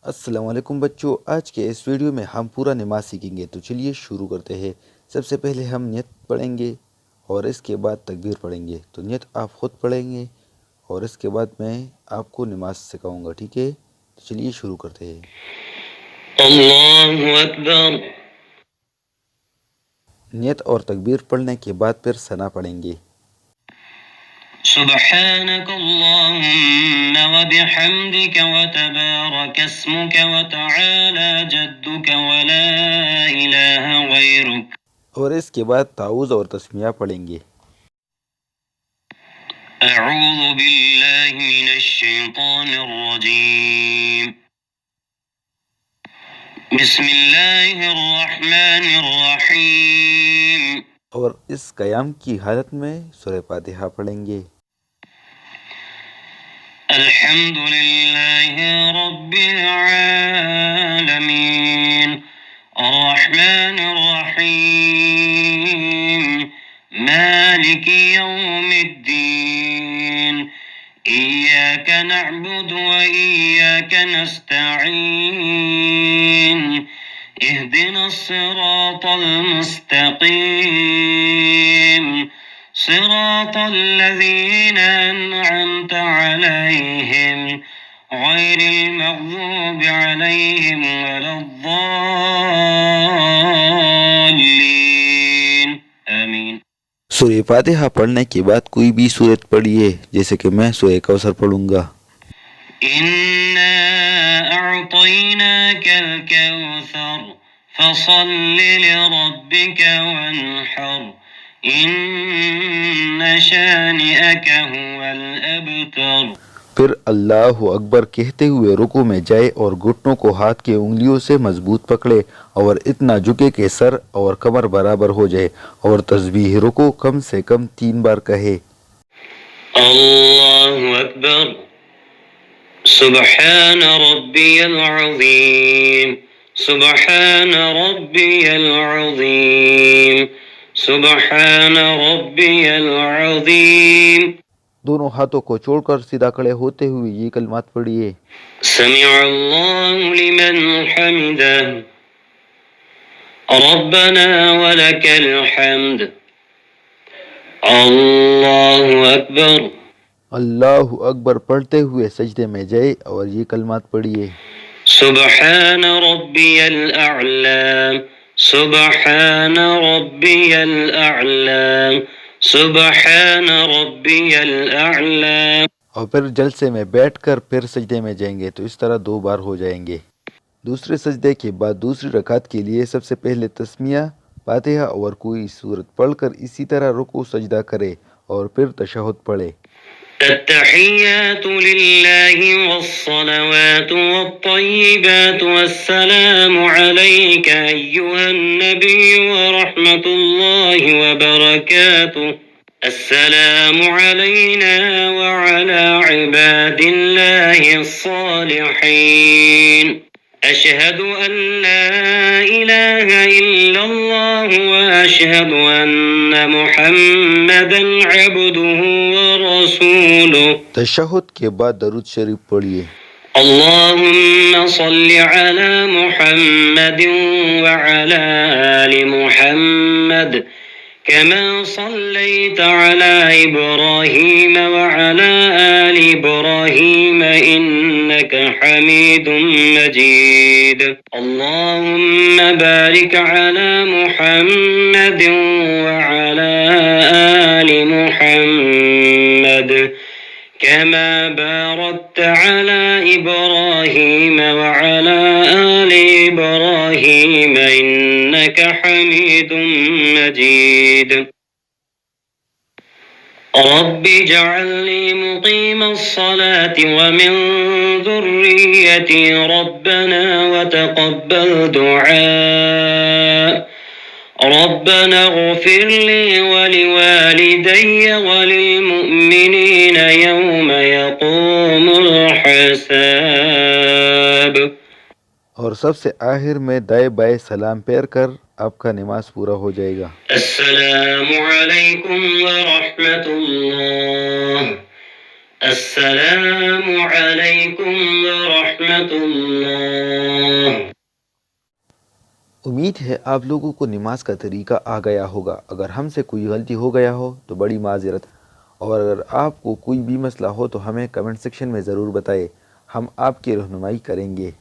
अस्सलाम वालेकुम बच्चों, आज के इस वीडियो में हम पूरा नमाज सीखेंगे। तो चलिए शुरू करते हैं। सबसे पहले हम नियत पढ़ेंगे और इसके बाद तकबीर पढ़ेंगे। तो नियत आप ख़ुद पढ़ेंगे और इसके बाद मैं आपको नमाज सिखाऊंगा, ठीक है। तो चलिए शुरू करते हैं। अल्लाहु अकबर। नियत और तकबीर पढ़ने के बाद फिर सना पढ़ेंगे। सुब्हानक अल्लाहुम्मा व बिहम्दिक व तबारक अस्मुक व तआला जद्दुक व ला इलाहा गैरुक। और इसके बाद ताऊज़ और तस्मिया पढ़ेंगे। अऊज़ु बिल्लाहि मिनश शैतानिर रजीम। बिस्मिल्लाहिर रहमानिर रहीम। और इस क़याम की हालत में सूरह फातिहा पढ़ेंगे। अल्हम्दुलिल्लाहि रब्बिल आलमीन अर्रहमानिर रहीम मालिकि यौमिद्दीन इय्याका नअबुदु व इय्याका नस्तईन इहदिनस सिरातल मुस्तकीम सिरातल लज़ीना अनअमत अलैहिम गैरिल मग़ज़ूबि अलैहिम वलद्दाल्लीन। आमीन। सूरह फातिहा पढ़ने के बाद कोई भी सूरत पढ़िए, जैसे कि मैं सूरह कौसर पढ़ूंगा। इन्ना अअतैनाकल कौसर फसल्लि लिरब्बिका वन्हर इन्न शानिअका हुवल अबतर। फिर अल्लाहु अकबर कहते हुए रुकू में जाए और घुटनों को हाथ की उंगलियों से मजबूत पकड़े और इतना झुके कि सर और कमर बराबर हो जाए और तस्बीह रुकू कम से कम 3 बार कहे। अल्लाहु अकबर। सुब्हान रब्बियल अज़ीम सुब्हान रब्बियल अज़ीम सुब्हान रब्बियल अज़ीम। दोनों हाथों को छोड़कर सीधा खड़े होते हुए ये कलमात पढ़िए। समिअल्लाहु लिमन हमिदह रब्बना वलकल हम्द। अल्लाहु अकबर। अल्लाहु अकबर पढ़ते हुए सजदे में जाए और ये कलमात पढ़िए। सुब्हान रब्बियल अअला सुब्हान रब्बियल अअला सुब्हान रब्बियल अअला। और फिर जलसे में बैठकर फिर सजदे में जाएंगे। तो इस तरह 2 बार हो जाएंगे। दूसरे सजदे के बाद दूसरी रकात के लिए सबसे पहले तस्मिया, फातिहा और कोई सूरत पढ़कर इसी तरह रुकू सजदा करे और फिर तशहुद पढ़े। अत्तहियातु लिल्लाहि वस्सलावातु वत्तय्यिबातु वस्सलामु अलैका अय्युहन नबिय्यु व रहमतुल्लाहि व बरकातुहु। अस्सलामु अलैना व अला इबादिल्लाहिस सालिहीन। अशहदु अन ला इलाहा इल्लल्लाहु व अशहदु अन्ना मुहम्मदन अब्दुहु व रसूलुहु। तशहुद के बाद दरूद शरीफ पढ़िए। अल्लाहुम्मा सल्लि अला मुहम्मदिन व अला आलि मुहम्मद कमा सल्लैत अला इब्राहीम व अला आलि इब्राहीम इन्नका हमीदुम मजीद। अल्लाहुम्मा बारिक अला मुहम्मदिन व अला आलि मुहम्मद कमा बारकत अला इब्राहीम व अला आलि इब्राहीम इन्नका हमीदुम मजीद। रब्बि जअलनी मुक़ीमस्सलाति व मिन ज़ुर्रिय्यति रब्बना व तक़ब्बल दुआ। रब्बना इग़फ़िर ली व लिवालिदैय व लिलमुअ्मिनीन यौम यक़ूमुल हिसाब। और सबसे आखिर में दाएं बाएं सलाम पैर कर आपका नमाज पूरा हो जाएगा। अस्सलामु अलैकुम व रहमतुल्लाह अस्सलामु अलैकुम व रहमतुल्लाह। उम्मीद है आप लोगों को नमाज का तरीका आ गया होगा। अगर हमसे कोई गलती हो गया हो तो बड़ी माज़रत, और अगर आपको कोई भी मसला हो तो हमें कमेंट सेक्शन में ज़रूर बताएं, हम आपकी रहनुमाई करेंगे।